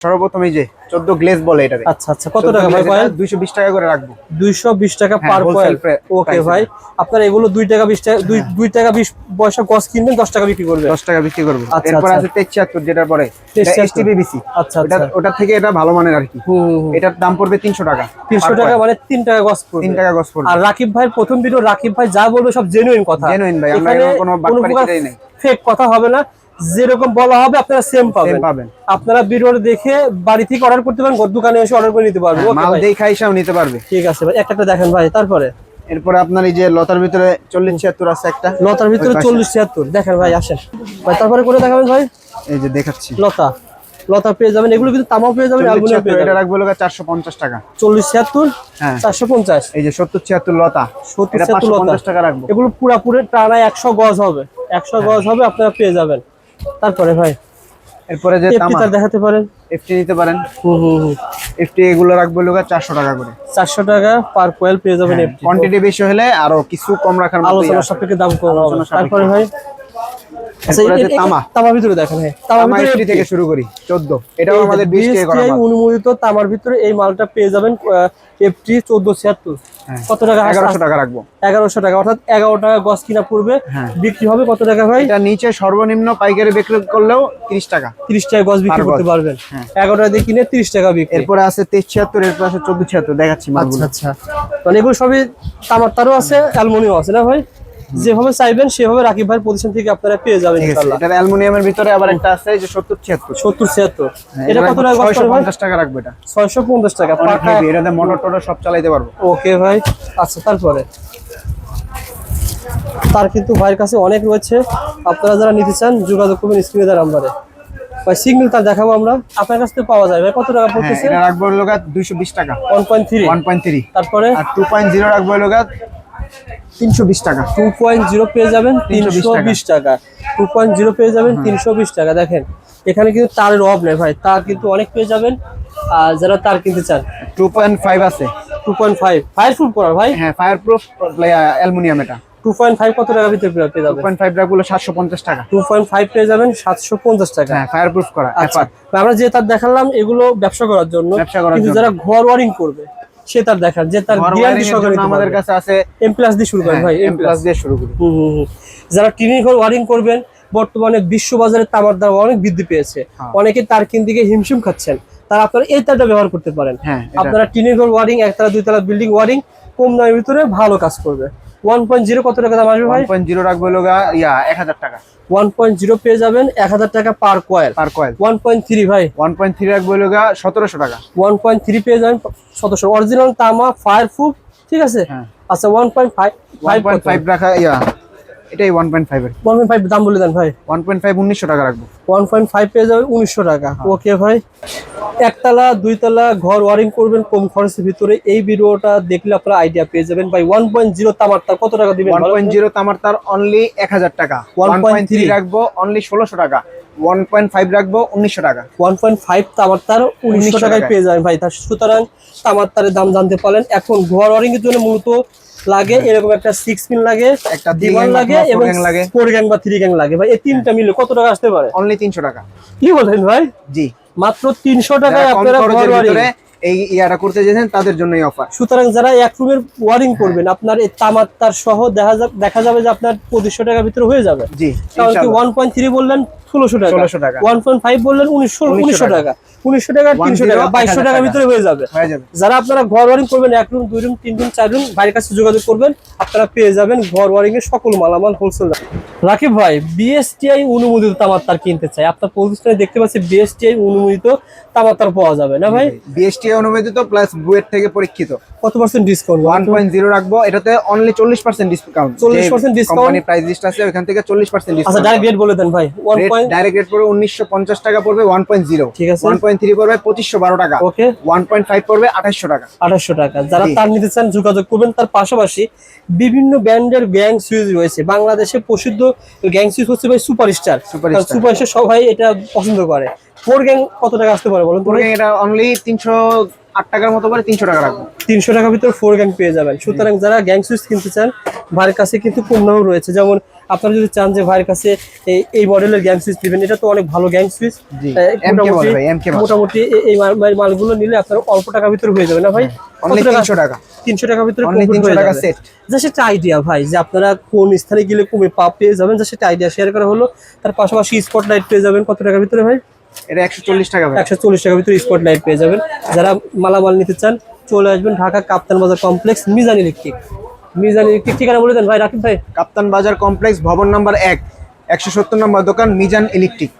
সর্বপ্রথম এই যে 14 গ্লেজ বলে এটারে। আচ্ছা আচ্ছা, কত টাকা ভাই কয়েল? 220 টাকা করে রাখবো। 220 টাকা পার কয়েল। ওকে ভাই, আপনারা এগুলো 2 টাকা 20 টাকা 2 টাকা 20 পয়সা গজ কিনবেন, 10 টাকা বিক্রি করবেন। 10 টাকা বিক্রি করব। আচ্ছা, এরপর আছে 73 যেটার পরে এসটিবিবিসি। আচ্ছা আচ্ছা, ওটা থেকে এটা ভালো মানের আর কি। এটার দাম পড়বে 300 টাকা। 300 টাকা মানে 3 টাকা গজ পড়বে। 3 টাকা গজ পড়বে। আর রাকিব ভাইয়ের প্রথম ভিডিও, রাকিব ভাই যা বলবে সব জেনুইন কথা। জেনুইন ভাই, আমরা কোনো বাটপারি করি নাই। ফেক কথা হবে না, যেরকম বলা হবে আপনারা সেম পাবেন। আপনারা ভিডিও দেখে বাড়ি থেকে অর্ডার করতে পারেন, দোকানে এসে অর্ডার করে নিতে পারবেন। মাল দেখে এসেও নিতে পারবে। ঠিক আছে ভাই, একটা দেখেন ভাই। তারপরে এরপর আপনার এই যে লতার ভিতরে 40-76 আছে একটা। লতার ভিতরে 40-76 দেখেন ভাই, আসেন ভাই। তারপরে করে দেখাবেন ভাই। এই যে দেখাচ্ছি, লতা পেয়ে যাবেন। এগুলো কিন্তু তামাও পেয়ে যাবেন, অ্যালুমিনিয়াম পেয়ে যাবেন। এটা রাখবো লোকা 450 টাকা। 40-76 হ্যাঁ 450। এই যে 70-76 লতা, এটা 550 টাকা রাখবো। এগুলো পুরো টানা 100 গজ হবে, 100 গজ হবে, আপনারা পেয়ে যাবেন। তারপরে ভাই এরপরে যে তামা দেখাতে পারেন, এফটি নিতে পারেন। এফটি এগুলো রাখবো লোকা 400 টাকা করে। 400 টাকা পার কয়েল পেয়ে যাবেন। এফটি কোয়ান্টিটি বেশি হলে আরো কিছু কম রাখার মতো আলোচনা সাপেক্ষে দাম কম হবে। তারপরে ভাই আচ্ছা, তামার ভিতরে দেখেন। হ্যাঁ, তামার ভিতরে থেকে শুরু করি 14, এটাও আমাদের 20 টাকা করা মাল। অনুমোদিত তামার ভিতরে এই মালটা পেয়ে যাবেন এফটি 1476। কত টাকা? 1100 টাকা রাখবো। 1100 টাকা, অর্থাৎ 11 টাকা গজ কিনা পড়বে। বিক্রি হবে কত টাকা ভাই? এটা নিচে সর্বনিম্ন পাইকারি বিক্রি করলেও 30 টাকা। 30 টাকা গজ বিক্রি করতে পারবেন। 11 টাকা দিয়ে কিনে 30 টাকা বিক্রি। এরপরে আছে 2376, এরপর আছে 1476 দেখাচ্ছি মালগুলো। আচ্ছা, মানে এগুলো সবই তামার তারও আছে, অ্যালুমিনিয়াম আছে না ভাই? যেভাবে চাইবেন সেভাবে রাকিব ভাইয়ের প্রতিষ্ঠান থেকে আপনারা পেয়ে যাবেন ইনশাআল্লাহ। এটা অ্যালুমিনিয়ামের ভিতরে আবার একটা আছে এই যে 70-76। এটা কত টাকা? 650 টাকা রাখবো। এটা 650 টাকা। এটাতে মোটর টোটর সব চালাতে পারবো। ওকে ভাই, আচ্ছা। তারপরে তার কিন্তু ভাইয়ের কাছে অনেক রয়েছে, আপনারা যারা নিতে চান যোগাযোগ করবেন স্ক্রিনে দেওয়া নম্বরে। ভাই সিঙ্গেল তার দেখাবো আমরা, আপনার কাছ থেকে পাওয়া যায় ভাই। কত টাকা পড়তেছে? এটা রাখবো লোকা 220 টাকা। 1.3। তারপরে আর 2.0 রাখবো লোকা 320 টাকা। 2.0 পেয়ে যাবেন 320 টাকা। 2.0 পেয়ে যাবেন 320 টাকা। দেখেন এখানে কিন্তু তারের অভাব নেই ভাই, তার কিন্তু অনেক পেয়ে যাবেন। আর যারা তার কিনতে চান 2.5 আছে। 2.5 ফায়ারপ্রুফ করা ভাই? হ্যাঁ ফায়ারপ্রুফ অ্যালুমিনিয়াম। এটা 2.5 কত টাকা ভিতরে পেয়ে যাবেন? 2.5 রাখবো 750 টাকা। 2.5 পেয়ে যাবেন 750 টাকা। হ্যাঁ ফায়ারপ্রুফ করা। আচ্ছা, আমরা যে তার দেখালাম এগুলো ব্যবসা করার জন্য, কিন্তু যারা ঘর ওয়ারিং করবে সে তার দেখান, যে তার গ্যারান্টি সহকারে আমাদের কাছে আছে। M+ দিয়ে শুরু করেন ভাই, M+ দিয়ে শুরু করি। যারা টিনের ঘর ওয়ারিং করবেন, বর্তমানে বিশ্ব বাজারে তামার দাম অনেক বৃদ্ধি পেয়েছে, অনেকে তার কিনতে গিয়ে হিমশিম খাচ্ছেন, তারা আপনারা এই তারটা ব্যবহার করতে পারেন। আপনারা টিনের ঘর ওয়ারিং, একতলা দুইতলা বিল্ডিং ওয়ারিং কম দামের ভিতরে ভালো কাজ করবে। 1.0 কত টাকা দাম আসবে ভাই? 1.0 রাখবো লোগা 1000 টাকা। 1.0 পেয়ে যাবেন 1000 টাকা পার কয়েল। 1.3 ভাই? 1.3 রাখবো লোগা 1700 টাকা। 1.3 পেয়ে যাবেন 1700। অরিজিনাল তামা, ফায়ারপ্রুফ, ঠিক আছে। আচ্ছা 1.5 রাখা এটাই 1.5 এর। 1.5 দাম বলে দেন ভাই। 1.5 1900 টাকা রাখবো। 1.5 পেয়ে যাবেন 1900 টাকা। ওকে ভাই, একতলা দুইতলা ঘর ওয়ারিং করবেন কম খরচের ভিতরে, এই ভিডিওটা দেখলে আপনারা আইডিয়া পেয়ে যাবেন ভাই। 1.0 তামার তার কত টাকা দিবেন? 1.0 তামার তার অনলি 1000 টাকা। 1.3 রাখবো অনলি 1600 টাকা। 1.5 রাখবো 1900 টাকা। 1.5 তামার তার 1900 টাকায় পেয়ে যাবেন ভাই। তার সুতরাং তামার তারের দাম জানতে পারলেন। এখন ঘর ওয়ারিং এর জন্য মূলত লাগে এরকম একটা 6 পিন লাগে, একটা দিওয়াল লাগে এবং 4 গ্যাং বা 3 গ্যাং লাগে ভাই। এই তিনটা মিলে কত টাকা আসতে পারে? অনলি 300 টাকা। কি বলেন ভাই? জি, মাত্র 300 টাকায় আপনারা ঘর ওয়ারিং এই ইয়াটা করতে যাচ্ছেন তাদের জন্যই অফার। সুতরাং যারা এক রুমের ওয়ারিং করবেন, আপনার এই তামার তার সহ দেখা যাবে যে আপনার 2500 টাকার ভিতরে হয়ে যাবে। জি, কারণ কি 1.3 বললেন 1600 টাকা, 1.5 বললেন 1900 টাকা, 1900 টাকা 300 টাকা, 2200 টাকার ভিতরে হয়ে যাবে। যারা আপনারা ঘর ওয়ারিং করবেন 1 রুম 2 রুম 3 রুম 4 রুম, ভাইয়ের কাছে যোগাযোগ করবেন, আপনারা পেয়ে যাবেন ঘর ওয়ারিং এর সকল মালামাল হোলসেল। রাকিব ভাই, বিএসটিআই অনুমোদিত তামার তার কিনতে চাই, আপনার প্রতিষ্ঠানে দেখতে পাচ্ছি বিএসটিআই অনুমোদিত তামার তার পাওয়া যাবে না ভাই? বিএসটিআই অনুমোদিত প্লাস বুয়েট থেকে পরীক্ষিত। কত পার্সেন্ট ডিসকাউন্ট? 1.0 রাখবো, এটাতে only 40% discount. 40% discount, company price list আছে ওখান থেকে 40% ডিসকাউন্ট। আচ্ছা ডাইরেক্ট রেট বলে দেন ভাই। ডাইরেক্ট রেট পড়বে 1950 টাকা পড়বে 1.0। ঠিক আছে। 1.3 পড়বে 2512 টাকা। ওকে। 1.5 পড়বে 2800 টাকা। 2800 টাকা। যারা তার নিতে চান যোগাযোগ করবেন। তার পাশাপাশি বিভিন্ন ব্র্যান্ডের গ্যাং সুইচ রয়েছে, বাংলাদেশে প্রসিদ্ধ গ্যাং সুইচ হচ্ছে ভাই সুপারস্টার। সুপারস্টার সবাই এটা পছন্দ করে। 4 গ্যাং কত টাকা আসতে পারে বলুন? 4 গ্যাং এটা অনলি 308 টাকার মতো করে 300 টাকা রাখবো। 300 টাকার ভিতরে 4 গ্যাং পেয়ে যাবেন। সুতরাং যারা গ্যাং সুইচ কিনতে চান, ভাইয়ের কাছে কিন্তু কম দামও রয়েছে। যেমন আপনারা যদি চান যে ভাইয়ের কাছে এই মডেলের গ্যাং সুইচ নেবেন, এটা তো অনেক ভালো গ্যাং সুইচ। মোটামুটি এই মালগুলো নিলে আপনার অল্প টাকার ভিতরে হয়ে যাবে না ভাই? 300 টাকা। 300 টাকার ভিতরে 300 টাকা সেট। জাস্ট একটা আইডিয়া ভাই, যে আপনারা কোন স্থানে গেলে কমে পেয়ে যাবেন, জাস্ট একটা আইডিয়া শেয়ার করা হলো। তার পাশাপাশি স্পটলাইট পেয়ে যাবেন কত টাকার ভিতরে ভাই? এটা 140 টাকা ভাই। 140 টাকার ভিতরে স্পটলাইট পেয়ে যাবেন। যারা মালামাল নিতে চান চলে আসবেন ঢাকা কাপ্তান বাজার complex, Mizan electric. Mizan electric ঠিকানা বলে দেন ভাই রাকিব ভাই। কাপ্তান বাজার কমপ্লেক্স, ভবন নাম্বার 1, 170 নম্বর দোকান, মিজান ইলেকট্রিক।